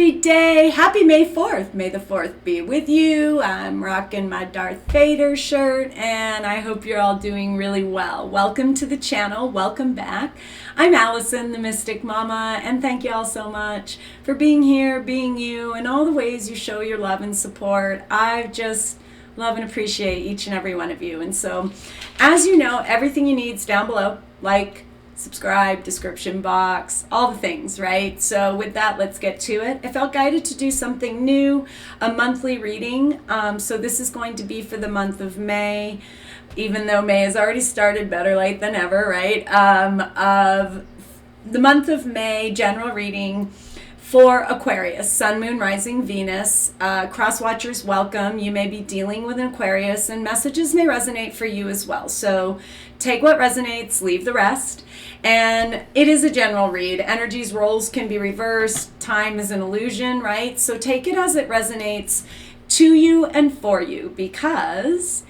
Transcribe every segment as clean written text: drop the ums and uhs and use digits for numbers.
Happy day. Happy May 4th. May the 4th be with you. I'm rocking my Darth Vader shirt and I hope you're all doing really well. Welcome to the channel. Welcome back. I'm Allison, the Mystic Mama, and thank you all so much for being here, being you, and all the ways you show your love and support. I just love and appreciate each and every one of you. And so, as you know, everything you need is down below. Like, subscribe, description box, all the things, right? So with that, let's get to it. I felt guided to do something new, a monthly reading. So this is going to be for the month of May, even though May has already started, better late than ever, right? Of the month of May, general reading for Aquarius, Sun, Moon, Rising, Venus. Cross watchers, welcome. You may be dealing with an Aquarius and messages may resonate for you as well. So take what resonates, leave the rest. And it is a general read. Energies, roles can be reversed. Time is an illusion, right? So take it as it resonates to you and for you, because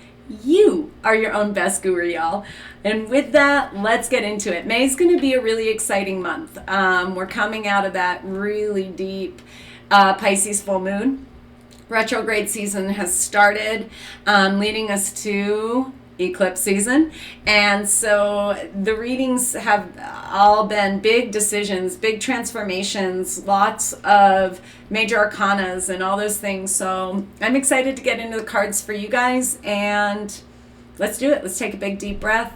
you are your own best guru, y'all. And with that, let's get into it. May is going to be a really exciting month. We're coming out of that really deep Pisces full moon. Retrograde season has started, leading us to eclipse season. And so the readings have all been big decisions, big transformations, lots of major arcanas and all those things. So I'm excited to get into the cards for you guys, and let's do it. Let's take a big deep breath.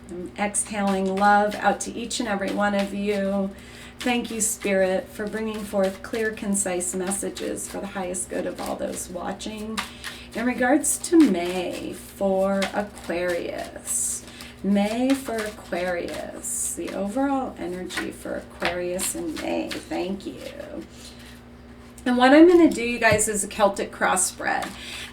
I'm exhaling love out to each and every one of you. Thank you, Spirit, for bringing forth clear, concise messages for the highest good of all those watching. In regards to May for Aquarius, May for Aquarius, the overall energy for Aquarius in May. Thank you. And what I'm going to do, you guys, is a Celtic Cross spread.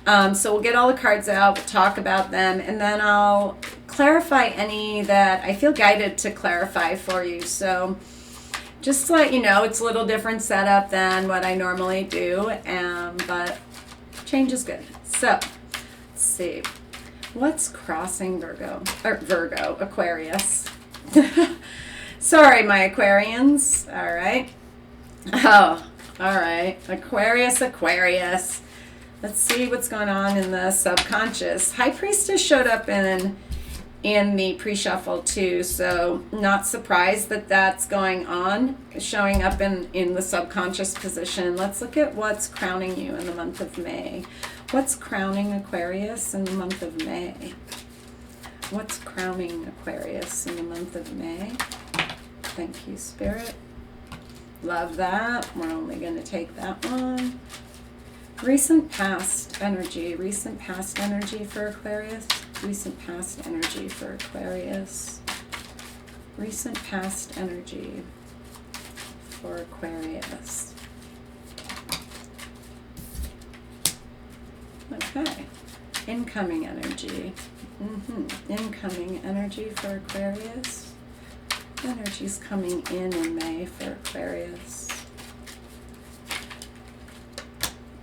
So we'll get all the cards out, we'll talk about them, and then I'll clarify any that I feel guided to clarify for you. So just to let you know, it's a little different setup than what I normally do, but change is good. So, let's see. What's crossing Aquarius? Sorry, my Aquarians. All right. Oh, all right. Aquarius. Let's see what's going on in the subconscious. High Priestess showed up in the pre-shuffle too, so not surprised that that's going on, showing up in the subconscious position. Let's look at what's crowning you in the month of May. What's crowning Aquarius in the month of May? What's crowning Aquarius in the month of May? Thank you, Spirit. Love that. We're only going to take that one. Recent past energy for Aquarius. Recent past energy for Aquarius. Recent past energy for Aquarius. Okay. Incoming energy. Incoming energy for Aquarius. Energy's coming in May for Aquarius.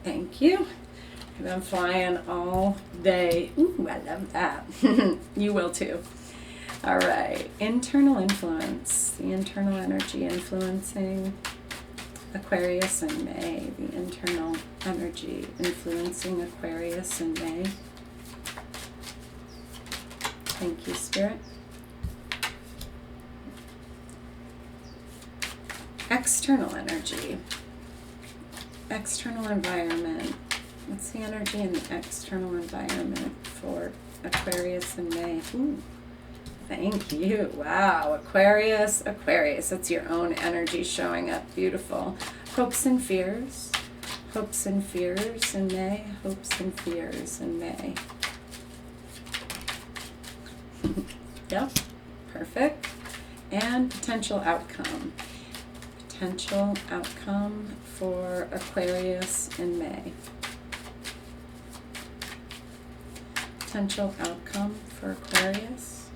Thank you. I've been flying all day. Ooh, I love that. You will too. All right. Internal influence. The internal energy influencing Aquarius in May. The internal energy influencing Aquarius in May. Thank you, Spirit. External energy. External environment. What's the energy in the external environment for Aquarius in May? Ooh, thank you. Wow. Aquarius. That's your own energy showing up. Beautiful. Hopes and fears. Hopes and fears in May. Hopes and fears in May. Yep. Perfect. And potential outcome. Potential outcome for Aquarius in May. Potential outcome for Aquarius.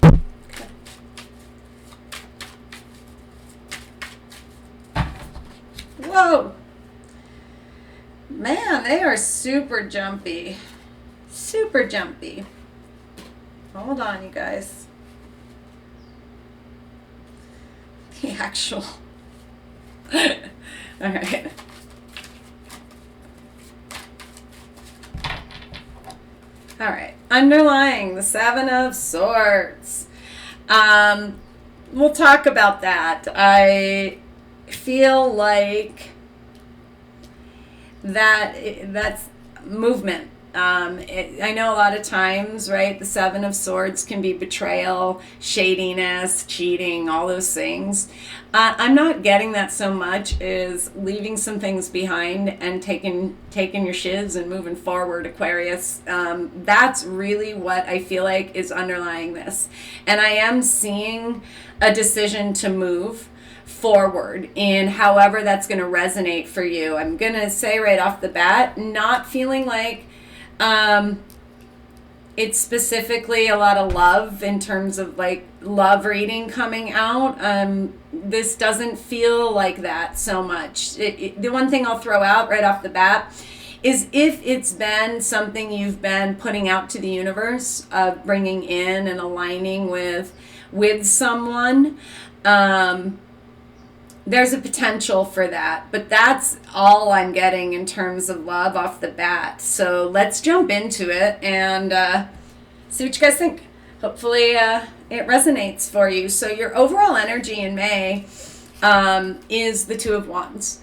Okay. Whoa! Man, they are super jumpy. Super jumpy. Hold on, you guys. the actual. All right. All right. Underlying the Seven of Swords. We'll talk about that. I feel like that's movement. I know a lot of times, right, the Seven of Swords can be betrayal, shadiness, cheating, all those things. I'm not getting that so much is leaving some things behind and taking your shiz and moving forward, Aquarius. That's really what I feel like is underlying this. And I am seeing a decision to move forward in however that's going to resonate for you. I'm going to say right off the bat, not feeling like it's specifically a lot of love in terms of like love reading coming out. This doesn't feel like that so much. The one thing I'll throw out right off the bat is if it's been something you've been putting out to the universe, bringing in and aligning with someone, there's a potential for that, but that's all I'm getting in terms of love off the bat. So let's jump into it and see what you guys think. Hopefully it resonates for you. So your overall energy in May is the Two of Wands.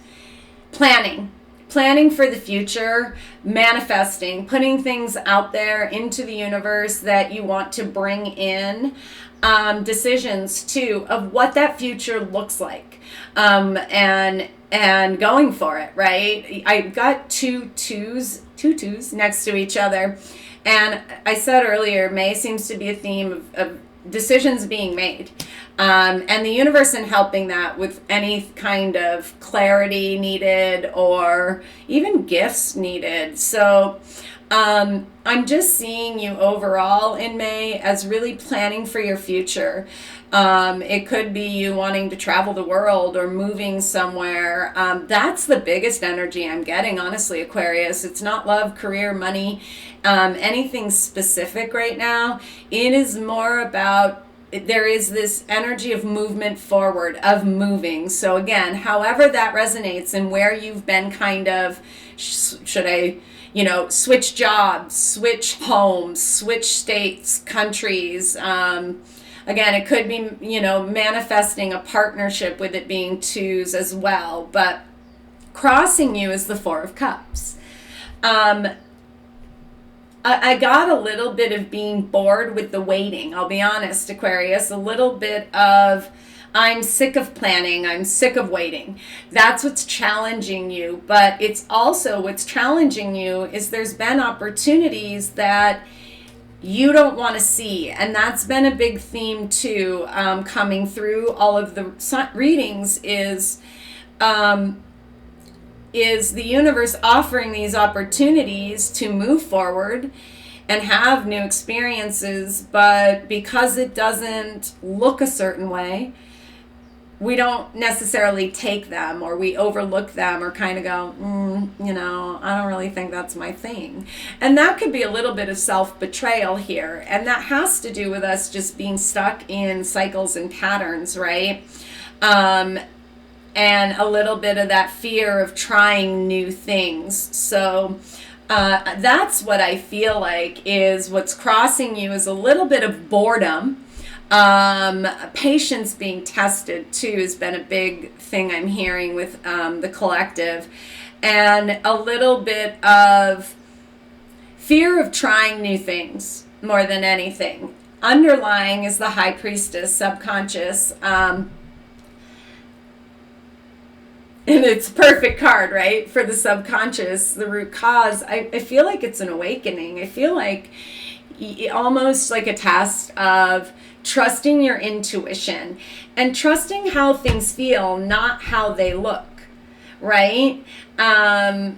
Planning for the future, manifesting, putting things out there into the universe that you want to bring in, decisions too of what that future looks like. And going for it, right? I got two twos next to each other. And I said earlier, May seems to be a theme of decisions being made. And the universe in helping that with any kind of clarity needed or even gifts needed. So I'm just seeing you overall in May as really planning for your future. It could be you wanting to travel the world or moving somewhere. That's the biggest energy I'm getting, honestly, Aquarius. It's not love, career, money, anything specific right now. It is more about, there is this energy of movement forward, of moving. So again, however that resonates and where you've been kind of, should I, switch jobs, switch homes, switch states, countries. Again, it could be, manifesting a partnership with it being twos as well. But crossing you is the Four of Cups. I got a little bit of being bored with the waiting. I'll be honest, Aquarius. A little bit of, I'm sick of planning. I'm sick of waiting. That's what's challenging you. But it's also what's challenging you is there's been opportunities that you don't want to see. And that's been a big theme too, coming through all of the readings is the universe offering these opportunities to move forward and have new experiences. But because it doesn't look a certain way, we don't necessarily take them, or we overlook them, or kind of go, I don't really think that's my thing. And that could be a little bit of self-betrayal here. And that has to do with us just being stuck in cycles and patterns, right? And a little bit of that fear of trying new things. So that's what I feel like is what's crossing you is a little bit of boredom. Patience being tested too has been a big thing I'm hearing with the collective, and a little bit of fear of trying new things more than anything. Underlying is the High Priestess, subconscious, and it's a perfect card, right, for the subconscious, the root cause. I feel like it's an awakening. I feel like almost like a test of trusting your intuition and trusting how things feel, not how they look, right? That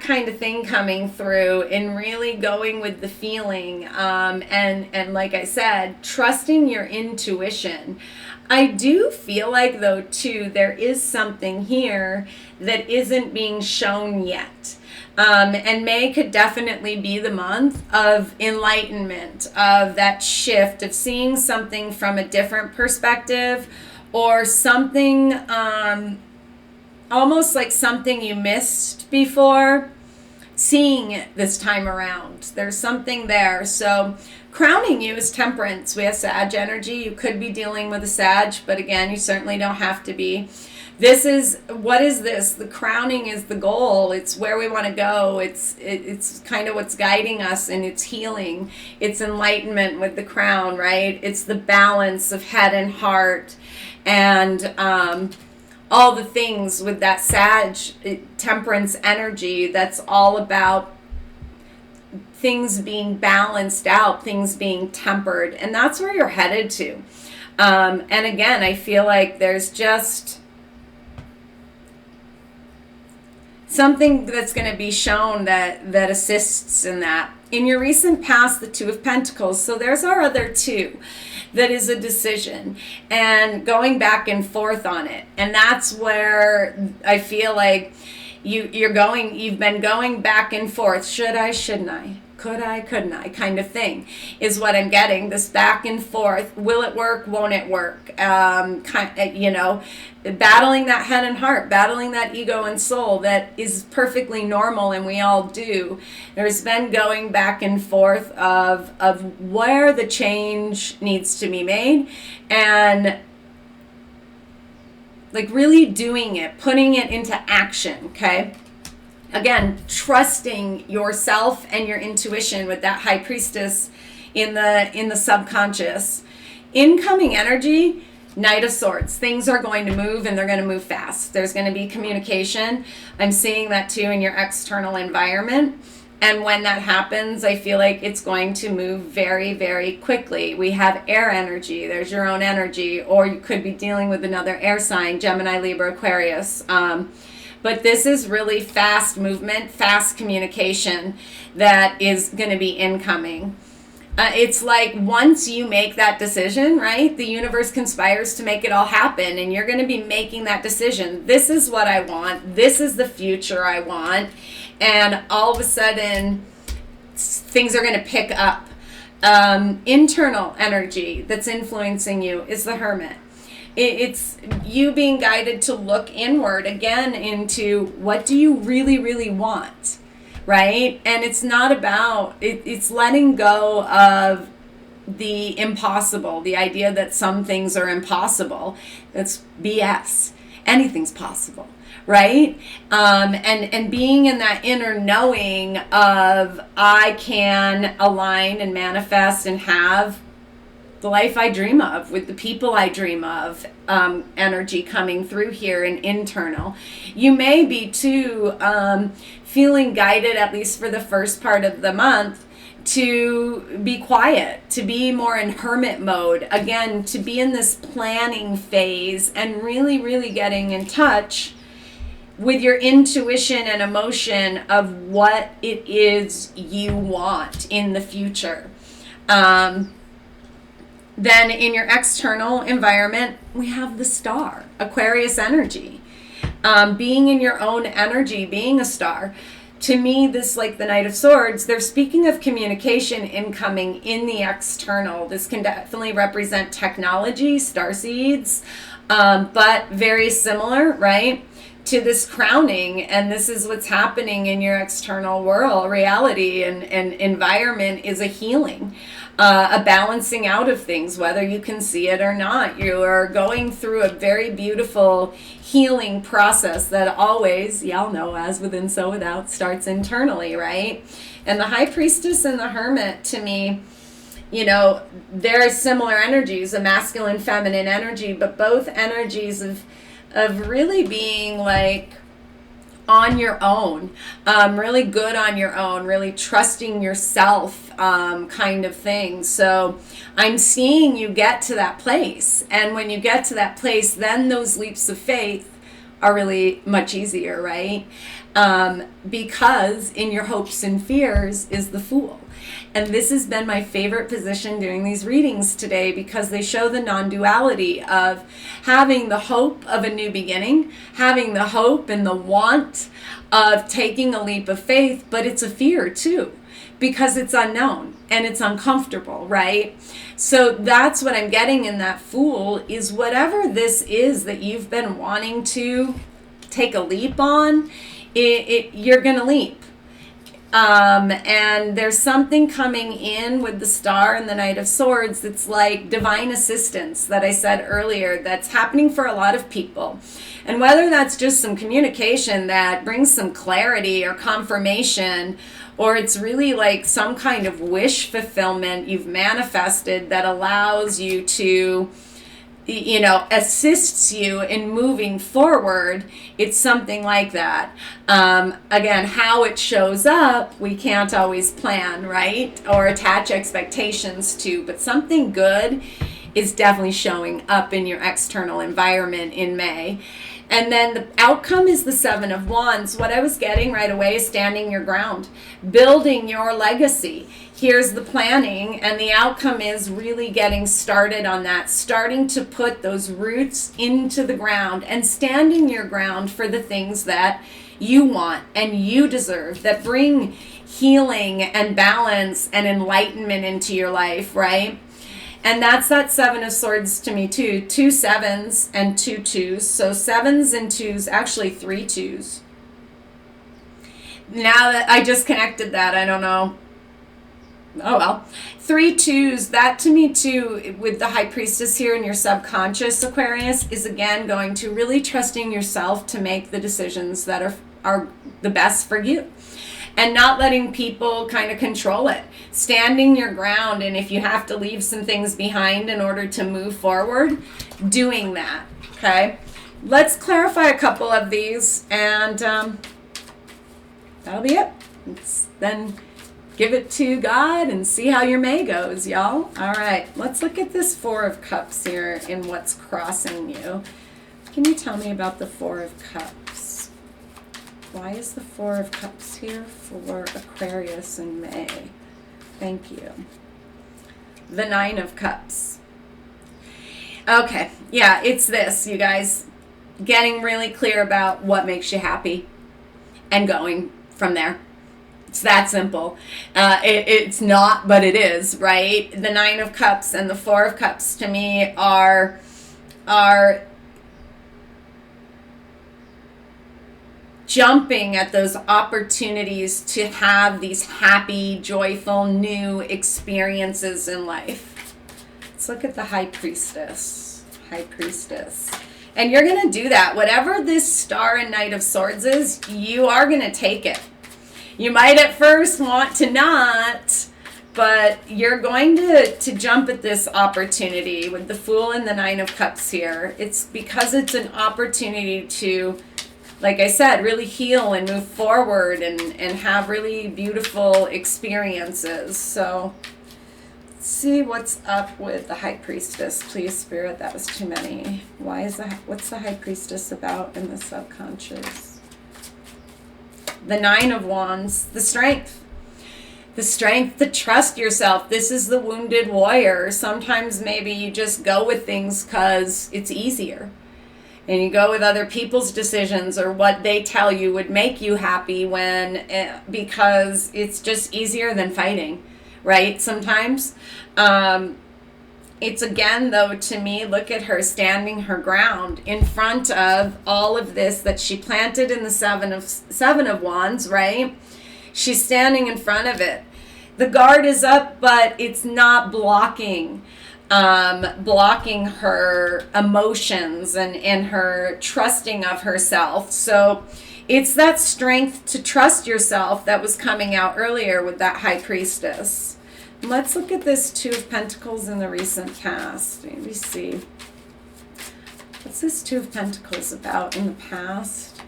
kind of thing coming through and really going with the feeling, and like I said, trusting your intuition. I do feel like, though, too, there is something here that isn't being shown yet. And May could definitely be the month of enlightenment, of that shift, of seeing something from a different perspective, or something, almost like something you missed before, seeing it this time around. There's something there. So crowning you is Temperance. We have Sag energy. You could be dealing with a Sag, but again, you certainly don't have to be. This is, what is this? The crowning is the goal. It's where we want to go. It's kind of what's guiding us, and it's healing. It's enlightenment with the crown, right? It's the balance of head and heart, and all the things with that Sag Temperance energy. That's all about things being balanced out, things being tempered, and that's where you're headed to. And again, I feel like there's just something that's going to be shown that assists in that. In your recent past, the Two of Pentacles, so there's our other two. That is a decision and going back and forth on it. And that's where I feel like you've been going back and forth. Should I, shouldn't I? Could I, couldn't I? Kind of thing is what I'm getting. This back and forth. Will it work? Won't it work? Battling that head and heart, battling that ego and soul. That is perfectly normal, and we all do. There's been going back and forth of where the change needs to be made, and like really doing it, putting it into action, okay? Again, trusting yourself and your intuition with that High Priestess in the subconscious. Incoming energy, Knight of Swords. Things are going to move, and they're going to move fast. There's going to be communication. I'm seeing that too in your external environment. And when that happens, I feel like it's going to move very, very quickly. We have air energy. There's your own energy. Or you could be dealing with another air sign, Gemini, Libra, Aquarius. But this is really fast movement, fast communication that is going to be incoming. It's like once you make that decision, right, the universe conspires to make it all happen, and you're going to be making that decision. This is what I want. This is the future I want. And all of a sudden, things are going to pick up. Internal energy that's influencing you is the Hermit. It's you being guided to look inward again into what do you really, really want, right? And it's not about, it's letting go of the impossible, the idea that some things are impossible. That's BS. Anything's possible, right? And being in that inner knowing of I can align and manifest and have the life I dream of with the people I dream of, energy coming through here and internal. You may be too feeling guided, at least for the first part of the month, to be quiet, to be more in hermit mode. Again, to be in this planning phase and really, really getting in touch with your intuition and emotion of what it is you want in the future. Then in your external environment, we have the Star, Aquarius energy. Being in your own energy, being a star. To me, this, like the Knight of Swords, they're speaking of communication incoming in the external. This can definitely represent technology, starseeds, but very similar, right, to this crowning. And this is what's happening in your external world, reality and environment is a healing. A balancing out of things, whether you can see it or not. You are going through a very beautiful healing process that always, y'all know, as within, so without, starts internally, right? And the High Priestess and the Hermit, to me, they're similar energies, a masculine, feminine energy, but both energies of really being like on your own, really good on your own, really trusting yourself, kind of thing. So I'm seeing you get to that place. And when you get to that place, then those leaps of faith are really much easier, right? Because in your hopes and fears is the Fool. And this has been my favorite position doing these readings today, because they show the non-duality of having the hope of a new beginning, having the hope and the want of taking a leap of faith, but it's a fear too, because it's unknown and it's uncomfortable, right? So that's what I'm getting in that Fool, is whatever this is that you've been wanting to take a leap on, you're going to leap. And there's something coming in with the Star and the Knight of Swords that's like divine assistance that I said earlier, that's happening for a lot of people. And whether that's just some communication that brings some clarity or confirmation, or it's really like some kind of wish fulfillment you've manifested that allows you to, you know, assists you in moving forward, it's something like that. Again, how it shows up, we can't always plan, right? Or attach expectations to, but something good is definitely showing up in your external environment in May. And then the outcome is the Seven of Wands. What I was getting right away is standing your ground, building your legacy. Here's the planning, and the outcome is really getting started on that, starting to put those roots into the ground and standing your ground for the things that you want and you deserve, that bring healing and balance and enlightenment into your life, right? And that's that Seven of Swords to me too. 2 sevens and 2 twos. So 7s and 2s, actually 3 twos. Now that I just connected that, I don't know. Oh well. 3 twos, that to me too, with the High Priestess here in your subconscious, Aquarius, is again going to really trusting yourself to make the decisions that are the best for you. And not letting people kind of control it. Standing your ground, and if you have to leave some things behind in order to move forward, doing that, okay? Let's clarify a couple of these, and that'll be it. Then give it to God and see how your May goes, y'all. All right, let's look at this 4 of Cups here and what's crossing you. Can you tell me about the 4 of Cups? Why is the 4 of Cups here for Aquarius in May? Thank you. The 9 of Cups. Okay, yeah, it's this, you guys. Getting really clear about what makes you happy and going from there. It's that simple. It's not, but it is, right? The 9 of Cups and the 4 of Cups to me are jumping at those opportunities to have these happy, joyful, new experiences in life. Let's look at the High Priestess. High Priestess. And you're going to do that. Whatever this Star and Knight of Swords is, you are going to take it. You might at first want to not, but you're going to jump at this opportunity with the Fool and the 9 of Cups here. It's because it's an opportunity to, like I said, really heal and move forward and have really beautiful experiences. So let's see what's up with the High Priestess. Please, Spirit, that was too many. What's the High Priestess about in the subconscious? The 9 of Wands, the strength. The strength to trust yourself. This is the wounded warrior. Sometimes maybe you just go with things because it's easier. And you go with other people's decisions or what they tell you would make you happy because it's just easier than fighting, right? Sometimes. It's again, though, to me, look at her standing her ground in front of all of this that she planted in the Seven of Wands, right? She's standing in front of it. The guard is up, but it's not blocking her emotions and her trusting of herself. So it's that strength to trust yourself that was coming out earlier with that High Priestess. Let's look at this 2 of Pentacles in the recent past. Maybe see. What's this 2 of Pentacles about in the past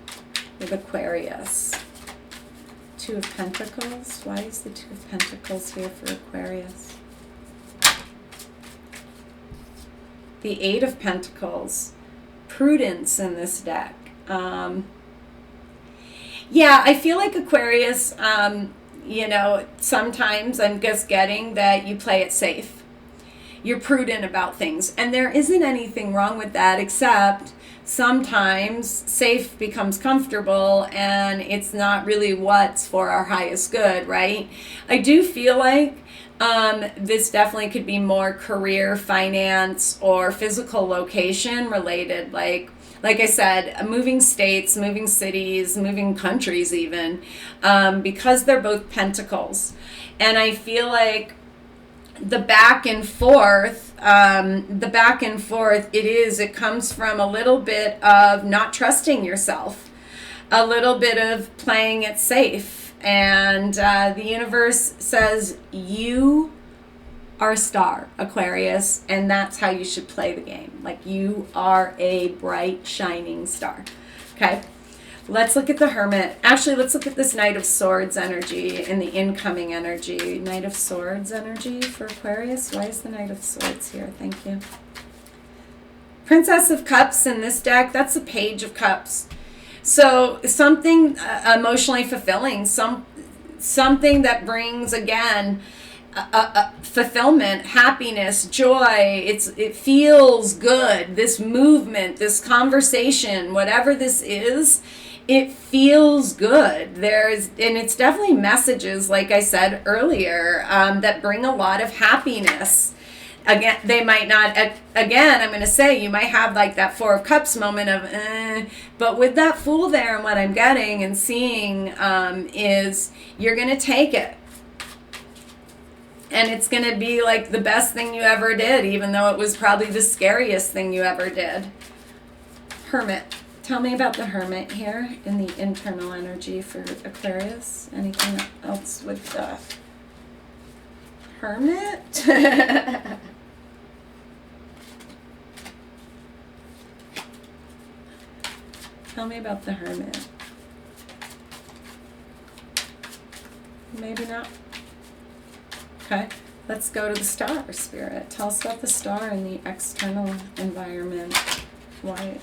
with Aquarius? 2 of Pentacles. Why is the 2 of Pentacles here for Aquarius? The 8 of Pentacles. Prudence in this deck. Yeah, I feel like Aquarius, you know, sometimes I'm just getting that you play it safe. you're prudent about things. And there isn't anything wrong with that, except sometimes safe becomes comfortable and it's not really what's for our highest good, right? I do feel like this definitely could be more career, finance, or physical location related. Like I said, moving states, moving cities, moving countries even, because they're both pentacles. And I feel like the back and forth, it comes from a little bit of not trusting yourself, a little bit of playing it safe. And the universe says you are a star, Aquarius, and that's how you should play the game. Like, you are a bright, shining star. Okay, let's look at the Hermit. Actually, let's look at this Knight of Swords energy and the incoming energy. Knight of Swords energy for Aquarius. Why is the Knight of Swords here? Thank you. Princess of Cups in this deck, that's the Page of Cups. So something emotionally fulfilling, something that brings, again, fulfillment, happiness, joy. It feels good. This movement, this conversation, whatever this is, it feels good. And it's definitely messages, like I said earlier, that bring a lot of happiness. Again, they might not, again, I'm going to say, you might have like that Four of Cups moment of, but with that Fool there, and what I'm getting and seeing is you're going to take it. And it's going to be like the best thing you ever did, even though it was probably the scariest thing you ever did. Hermit. Tell me about the Hermit here in the internal energy for Aquarius. Anything else with the Hermit? Tell me about the Hermit. Maybe not. Okay, let's go to the Star, Spirit. Tell us about the Star in the external environment. Why?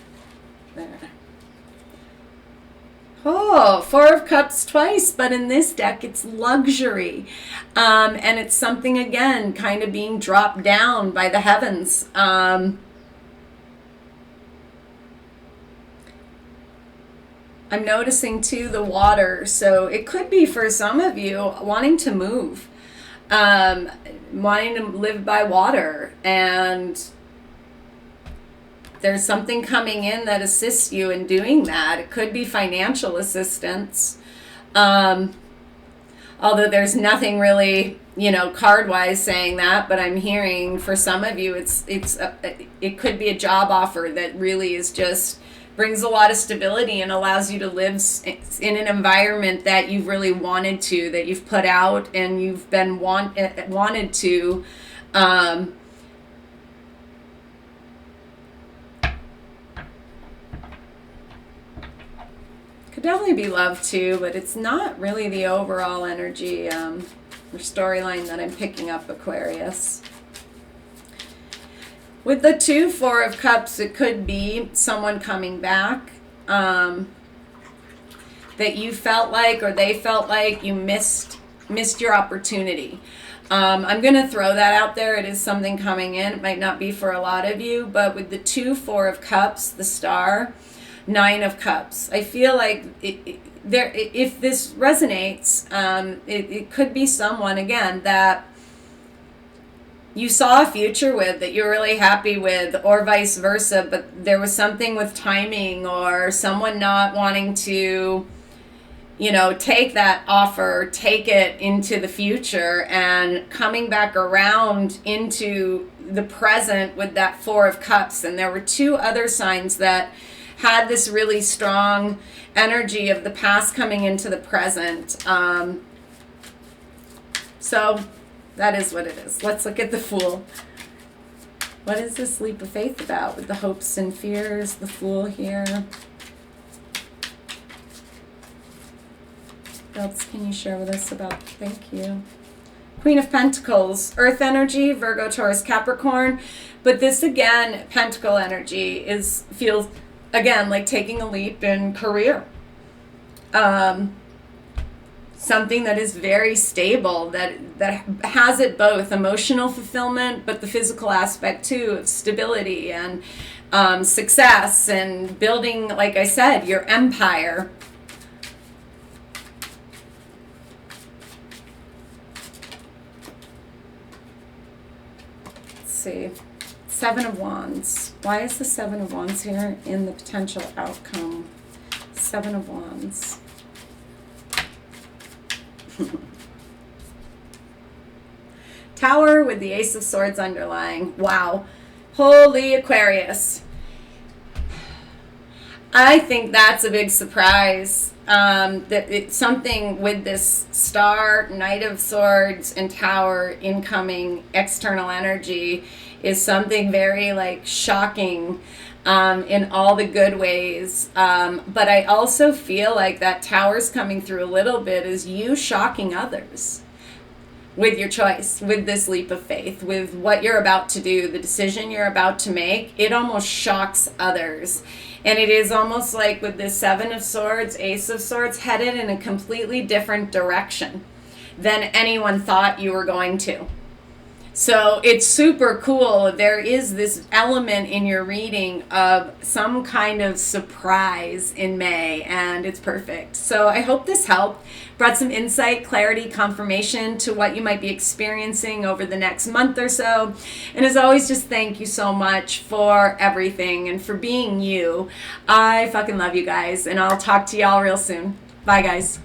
There. Oh, Four of Cups twice, but in this deck it's luxury. And it's something, again, kind of being dropped down by the heavens. I'm noticing too the water, so it could be for some of you wanting to move, wanting to live by water, and there's something coming in that assists you in doing that. It could be financial assistance, although there's nothing really, card-wise saying that, but I'm hearing for some of you it could be a job offer that really is just brings a lot of stability and allows you to live in an environment that you've really wanted to, that you've put out and you've been wanted to. Could definitely be love too, but it's not really the overall energy or storyline that I'm picking up, Aquarius. With the 2 4 of Cups, it could be someone coming back that you felt like, or they felt like you missed your opportunity. I'm going to throw that out there. It is something coming in. It might not be for a lot of you, but with the 2 4 of Cups, the Star, 9 of Cups, I feel like if this resonates, it could be someone, again, that you saw a future with, that you're really happy with, or vice versa, but there was something with timing, or someone not wanting to, take that offer, take it into the future, and coming back around into the present with that 4 of Cups. And there were 2 other signs that had this really strong energy of the past coming into the present. So that is what it is. Let's look at the Fool. What is this leap of faith about with the hopes and fears, the Fool here? What else can you share with us about? Thank you. Queen of Pentacles, Earth energy, Virgo, Taurus, Capricorn. But this, again, Pentacle energy feels, again, like taking a leap in career. something that is very stable, that has it both, emotional fulfillment, but the physical aspect too of stability and success and building, like I said, your empire. Let's see. Seven of Wands. Why is the Seven of Wands here in the potential outcome? Seven of Wands. Tower with the Ace of Swords underlying. Wow. Holy Aquarius. I think that's a big surprise. That it's something with this Star, Knight of Swords, and Tower incoming external energy is something very like shocking in all the good ways. But I also feel like that Tower's coming through a little bit is you shocking others with your choice, with this leap of faith, with what you're about to do, the decision you're about to make. It almost shocks others. And it is almost like with this Seven of Swords, Ace of Swords, headed in a completely different direction than anyone thought you were going to. So it's super cool. There is this element in your reading of some kind of surprise in May, and it's perfect. So I hope this helped, brought some insight, clarity, confirmation to what you might be experiencing over the next month or so. And as always, just thank you so much for everything and for being you. I fucking love you guys, and I'll talk to y'all real soon. Bye, guys.